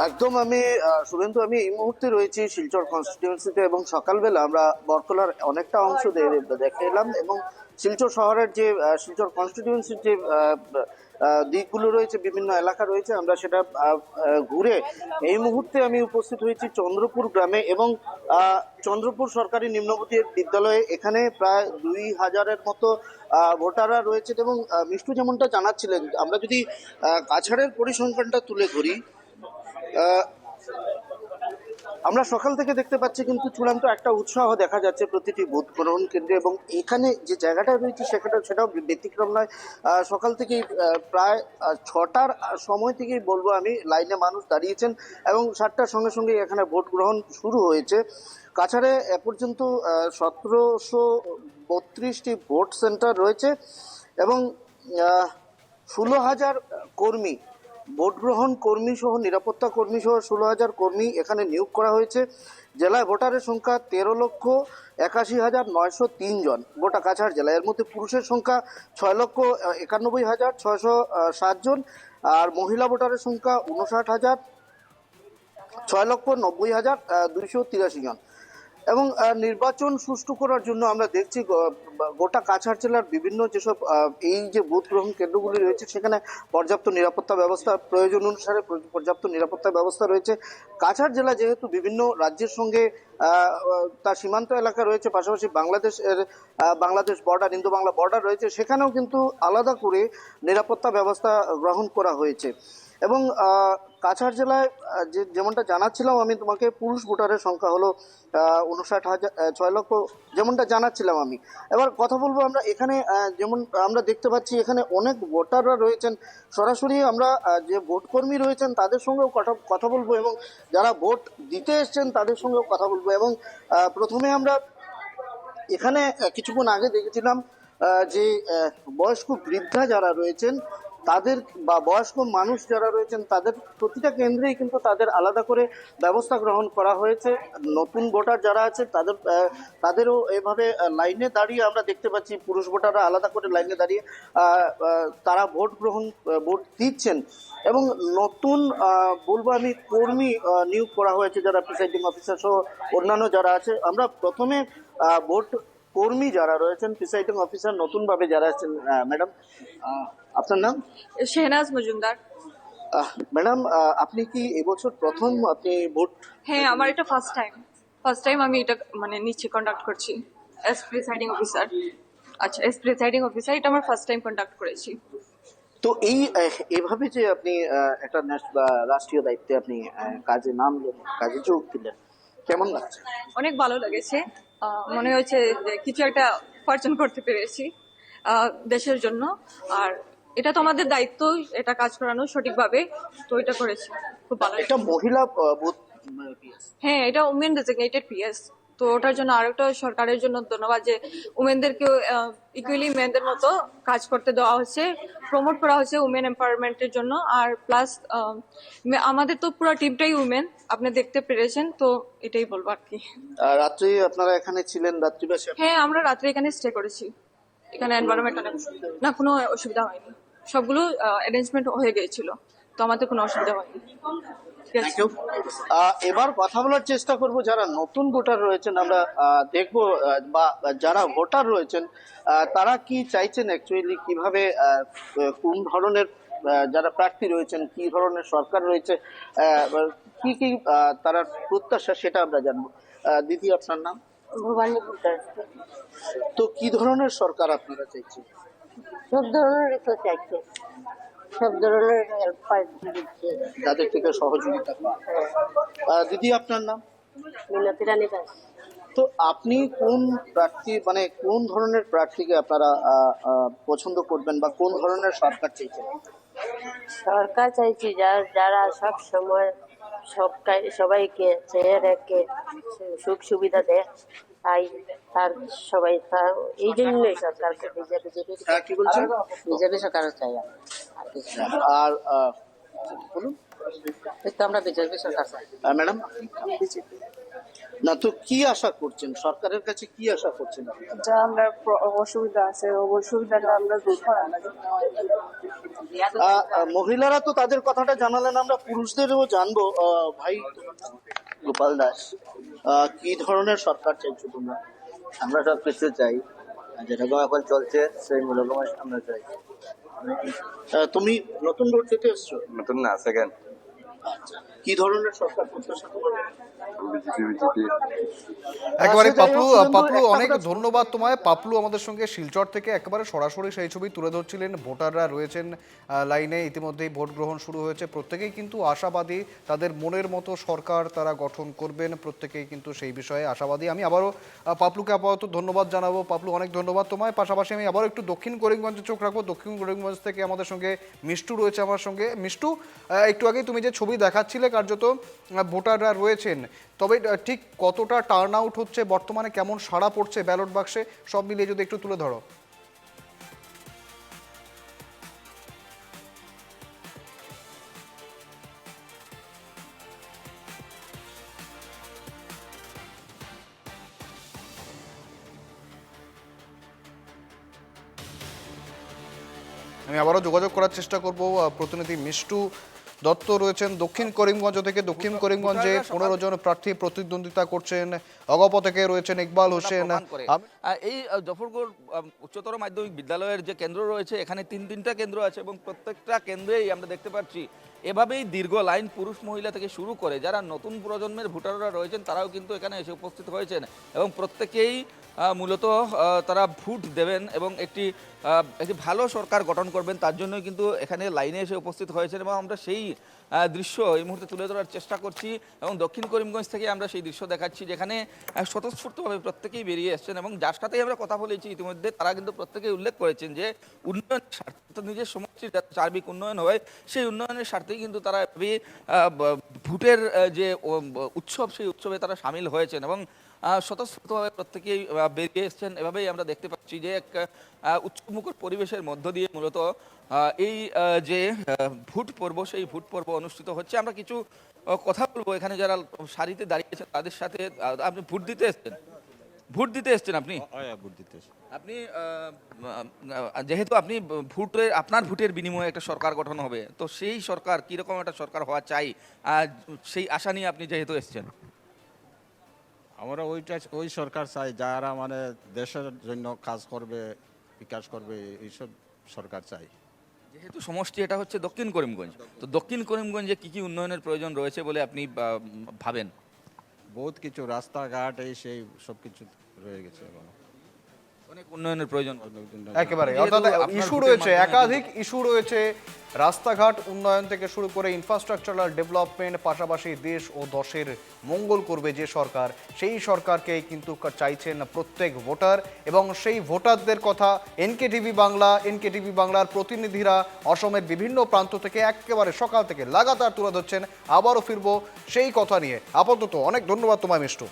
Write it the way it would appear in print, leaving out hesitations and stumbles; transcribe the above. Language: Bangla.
একদম আমি শুভেন্দু, আমি এই মুহূর্তে রয়েছি শিলচর কনস্টিটিউয়েন্সিতে এবং সকালবেলা আমরা বরতলার অনেকটা অংশ দেখে এলাম এবং শিলচর শহরের যে শিলচর কনস্টিটিউয়েন্সির যে দিকগুলো রয়েছে, বিভিন্ন এলাকা রয়েছে, আমরা সেটা ঘুরে এই মুহূর্তে আমি উপস্থিত হয়েছি চন্দ্রপুর গ্রামে এবং চন্দ্রপুর সরকারি নিম্ন মাধ্যমিক বিদ্যালয়ে। এখানে প্রায় 2000-এর মতো ভোটাররা রয়েছে এবং মিষ্টু যেমনটা জানাচ্ছিলেন, আমরা যদি কাছাড়ের পরিসংখ্যানটা তুলে ধরি, আমরা সকাল থেকে দেখতে পাচ্ছি কিন্তু চূড়ান্ত একটা উৎসাহ দেখা যাচ্ছে প্রতিটি ভোট গ্রহণ কেন্দ্রে এবং এখানে যে জায়গাটা রয়েছে সেটাও ব্যতিক্রম নয়। সকাল থেকেই প্রায় 6টার সময় থেকেই বলবো আমি, লাইনে মানুষ দাঁড়িয়েছেন এবং 7টার সঙ্গে সঙ্গে এখানে ভোট গ্রহণ শুরু হয়েছে। কাছাড়ে এ পর্যন্ত 1732টি ভোট সেন্টার রয়েছে এবং 16,000 কর্মী, ভোট গ্রহণ কর্মী সহ নিরাপত্তা কর্মী সহ 16,000 কর্মী এখানে নিয়োগ করা হয়েছে। জেলায় ভোটারের সংখ্যা 13,81,903 জন গোটা কাছাড় জেলায়। এর মধ্যে পুরুষের সংখ্যা 6,91,607 জন, আর মহিলা ভোটারের সংখ্যা 6,90,283 জন। এবং নির্বাচন সুষ্ঠু করার জন্য আমরা দেখছি গোটা কাছাড় জেলার বিভিন্ন যেসব এই যে ভোট গ্রহণ কেন্দ্রগুলি রয়েছে সেখানে পর্যাপ্ত নিরাপত্তা ব্যবস্থা, প্রয়োজন অনুসারে পর্যাপ্ত নিরাপত্তা ব্যবস্থা রয়েছে। কাছাড় জেলা যেহেতু বিভিন্ন রাজ্যের সঙ্গে তার সীমান্ত এলাকা রয়েছে, পাশাপাশি Bangladesh border, Indo Bangla border রয়েছে, সেখানেও কিন্তু আলাদা করে নিরাপত্তা ব্যবস্থা গ্রহণ করা হয়েছে। এবং কাছাড় জেলায় যেমনটা জানাচ্ছিলাম আমি তোমাকে, পুরুষ ভোটারের সংখ্যা হলো 6 লক্ষ, যেমনটা জানাচ্ছিলাম আমি। এবার কথা বলবো আমরা এখানে, যেমন আমরা দেখতে পাচ্ছি এখানে অনেক ভোটাররা রয়েছেন। সরাসরি আমরা যে ভোটকর্মী রয়েছেন তাদের সঙ্গেও কথা বলবো এবং যারা ভোট দিতে এসছেন তাদের সঙ্গেও কথা বলবো। এবং প্রথমে আমরা এখানে কিছুক্ষণ আগে দেখেছিলাম যে বয়স্ক বৃদ্ধা যারা রয়েছেন তাদের বা বয়স্ক মানুষ যারা রয়েছেন তাদের প্রতিটা কেন্দ্রেই কিন্তু তাদের আলাদা করে ব্যবস্থা গ্রহণ করা হয়েছে। নতুন ভোটার যারা আছে তাদেরও এভাবে লাইনে দাঁড়িয়ে আমরা দেখতে পাচ্ছি, পুরুষ ভোটাররা আলাদা করে লাইনে দাঁড়িয়ে তারা ভোট দিচ্ছেন। এবং নতুন বলবো আমি কর্মী নিয়োগ করা হয়েছে, যারা প্রিসাইডিং অফিসার সহ অন্যান্য যারা আছে। আমরা প্রথমে ভোট কর্মী যারা রয়েছেন, প্রিসাইডিং অফিসার নতুনভাবে যারা আছেন, ম্যাডাম আপনার নাম? শেহনাজ মজুমদার। ম্যাডাম, আপনি কি এবছর প্রথম আপনি ভোট? হ্যাঁ, আমার এটা ফার্স্ট টাইম আমি এটা নিচে কন্ডাক্ট করছি এস প্রিসাইডিং অফিসার। আচ্ছা, এস প্রিসাইডিং অফিসার, এটা আমার ফার্স্ট টাইম কন্ডাক্ট করেছি। তো এভাবে যে আপনি একটা রাষ্ট্রীয় দায়িত্বে আপনি কাজে নামলেন, কাজে যোগ দিলেন, কেমন লাগছে? অনেক ভালো লেগেছে। মনে হয়েছে যে কিছু একটা উপার্জন করতে পেরেছি দেশের জন্য। আর এটা তো আমাদের দায়িত্ব, এটা কাজ করানো সঠিকভাবে, তো এটা করেছি, খুব ভালো। এটা মহিলা বুথ? হ্যাঁ, এটা উমেন ডেজিগনেটেড পিএস। তো ওটার জন্য আরেকটা সরকারের জন্য ধন্যবাদ যে উমেনদেরকেও ইকুয়ালি মেনদের মতো কাজ করতে দেওয়া হচ্ছে, প্রমোট করা হচ্ছে উমেন এম্পাওয়ারমেন্টের জন্য। আর প্লাস আমাদের তো পুরো টিমটাই উমেন, আপনি দেখতে পেরেছেন, তো এটাই বলবো আর কি। রাত্রি আপনারা এখানে ছিলেন, রাত্রিবাসী? হ্যাঁ, আমরা রাত্রে এখানে স্টে করেছি। এখানে এনভায়রনমেন্ট না, কোনো অসুবিধা হয়নি, সবগুলো অ্যারেঞ্জমেন্ট হয়ে গিয়েছিল, তো আমাদের কোনো অসুবিধা হয়নি। এবার কথা বলার চেষ্টা করব যারা নতুন ভোটার রয়েছেন, আমরা দেখবো বা যারা ভোটার রয়েছেন তারা কি চাইছেন অ্যাকচুয়ালি, কিভাবে কোন ধরনের যারা প্রার্থী রয়েছেন, কি ধরনের সরকার রয়েছে, কি কি তারা প্রত্যাশা, সেটা আমরা জানবো। দিদি, আপনার নাম? ভবানী ভোটার। তো কি ধরনের সরকার আপনারা চাইছেন? সব ধরনের তো চাইছে, সব ধরনের হেল্প দিচ্ছে, তাদের থেকে সহযোগিতা। দিদি, আপনার নাম? মিনতি রানী দাস। তো আপনি কোন প্রার্থী, কোন ধরনের প্রার্থীকে আপনারা পছন্দ করবেন বা কোন ধরনের সরকার চাইছেন? সরকার চাইছি যারা সব সময় সবাইকে চেয়ে রেখে সুখ সুবিধা দেয়, তাই তার সবাই এই জন্যই সরকারকে কি বলছেন? বিজেপি সরকার চাই। আর বলুন। তো আমরা বিজেপি সরকার চাই। ম্যাডাম? না, তো কি আশা করছেন সরকারের কাছে, কি আশা করছেন? যা আমরা অসুবিধা আছে, অসুবিধাটা আমরা দূর করা লাগে। মহিলারা তো তাদের কথাটা জানালেন, আমরা পুরুষদেরও জানবো। ভাই গোপাল দাস, কি ধরনের সরকার চাইছো তোমরা? আমরা সব কিছু চাই, যেরকম এখন চলছে সেই রকম আমরা চাই। তুমি নতুন ভোট দিতে এসছো? নতুন না, সেকেন্ড। আচ্ছা, কি ধরনের সরকার প্রত্যাশা করবে? একেবারে আচ্ছা, যাই পাপলু, হোক, শুভেন্দু, পাপলু একটা অনেক কথা- ধন্যবাদ তোমায়। পাপলু আমাদের সঙ্গে শিলচর থেকে একেবারে সরাসরি সেই ছবি তুলে ধরছিলেন। ভোটাররা রয়েছেন লাইনে, ইতিমধ্যেই ভোট গ্রহণ শুরু হয়েছে। প্রত্যেকেই কিন্তু আশাবাদী, তাদের মনের মতো সরকার তারা গঠন করবেন, প্রত্যেকেই কিন্তু সেই বিষয়ে আশাবাদী। আমি আবারও পাপলুকে আপাতত ধন্যবাদ জানাবো। পাপলু, অনেক ধন্যবাদ তোমায়। পাশাপাশি আমি আবারও একটু দক্ষিণ করিমগঞ্জে চোখ রাখবো। দক্ষিণ করিমগঞ্জ থেকে আমাদের সঙ্গে মিষ্টু রয়েছে আমার সঙ্গে। মিষ্টু, একটু আগেই তুমি যে ছবি দেখাচ্ছিলে, কার্যত ভোটাররা রয়েছেন, তবে ঠিক কতটা টার্ন আউট হচ্ছে, বর্তমানে কেমন সাড়া পড়ছে ব্যালট বাক্সে, সব মিলিয়ে যদি একটু তুলে ধরো। আমি আবারও যোগাযোগ করার চেষ্টা করব। প্রতিনিধি মিষ্টু দত্ত রয়েছেন দক্ষিণ করিমগঞ্জ থেকে। দক্ষিণ করিমগঞ্জে 15 জন প্রার্থী প্রতিদ্বন্দ্বিতা করছেন। অগপ থেকে রয়েছেন ইকবাল হোসেন। এই জফরগড় উচ্চতর মাধ্যমিক বিদ্যালয়ের যে কেন্দ্র রয়েছে, এখানে তিনটা কেন্দ্র আছে এবং প্রত্যেকটা কেন্দ্রেই আমরা দেখতে পাচ্ছি এভাবেই দীর্ঘ লাইন, পুরুষ মহিলা থেকে শুরু করে যারা নতুন প্রজন্মের ভোটাররা রয়েছেন তারাও কিন্তু এখানে এসে উপস্থিত হয়েছেন এবং প্রত্যেকেই মূলত তারা ভোট দেবেন এবং একটি ভালো সরকার গঠন করবেন, তার জন্যই কিন্তু এখানে লাইনে এসে উপস্থিত হয়েছেন এবং আমরা সেই দৃশ্য এই মুহূর্তে তুলে ধরার চেষ্টা করছি এবং দক্ষিণ করিমগঞ্জ থেকে আমরা সেই দৃশ্য দেখাচ্ছি, যেখানে স্বতঃস্ফূর্তভাবে প্রত্যেকেই বেরিয়ে এসছেন এবং যার সাথেই আমরা কথা বলেছি ইতিমধ্যে তারা কিন্তু প্রত্যেকেই উল্লেখ করেছেন যে উন্নয়নের স্বার্থে, নিজের সমষ্টির সার্বিক উন্নয়ন হয় সেই উন্নয়নের স্বার্থেই কিন্তু তারা ভোটের যে উৎসব, সেই উৎসবে তারা সামিল হয়েছেন এবং স্বতঃস্ফূর্তভাবে প্রত্যেকেই বেরিয়ে এসছেন। এভাবেই আমরা দেখতে পাচ্ছি যে এক উৎসবমুখর পরিবেশের মধ্য দিয়ে মূলত এই যে ভোট পর্ব, সেই ভোট পর্ব অনুষ্ঠিত হচ্ছে। আমরা কিছু কথা বলবো এখানে যারা সারিতে দাঁড়িয়েছেন তাদের সাথে। আপনি ভোট দিতে এসছেন? ভোট দিতে এসছেন আপনি? আপনি যেহেতু আপনি আপনার ভোটের বিনিময়ে একটা সরকার গঠন হবে, তো সেই সরকার কিরকম একটা সরকার হওয়া চাই, সেই আশা নিয়ে আপনি যেহেতু এসছেন? আমরা ওই সরকার চাই যারা মানে দেশের জন্য কাজ করবে, বিকাশ করবে, এইসব সরকার চাই। যেহেতু সমষ্টি এটা হচ্ছে দক্ষিণ করিমগঞ্জ, তো দক্ষিণ করিমগঞ্জে কি কি উন্নয়নের প্রয়োজন রয়েছে বলে আপনি ভাবেন? বহুত কিছু, রাস্তাঘাট এই সেই সব কিছু রয়ে গেছে, অনেক উন্নয়নের প্রয়োজন। একেবারে, যেহেতু অর্থাৎ আপনার ইস্যু ভোটের রয়েছে, মাধ্যমে একাধিক ইস্যু রয়েছে, রাস্তাঘাট উন্নয়ন থেকে শুরু করে ইনফ্রাস্ট্রাকচারাল ডেভেলপমেন্ট, পাশাপাশি দেশ ও দশের মঙ্গল করবে যে সরকার, সেই সরকারকে কিন্তু চাইছেন প্রত্যেক ভোটার এবং সেই ভোটারদের কথা এনকেটিভি বাংলার প্রতিনিধিরা অসমের বিভিন্ন প্রান্ত থেকে একেবারে সকাল থেকে লাগাতার তুলে ধরছেন। আবারও ফিরবো সেই কথা নিয়ে। আপাতত অনেক ধন্যবাদ তোমায় মিষ্টু।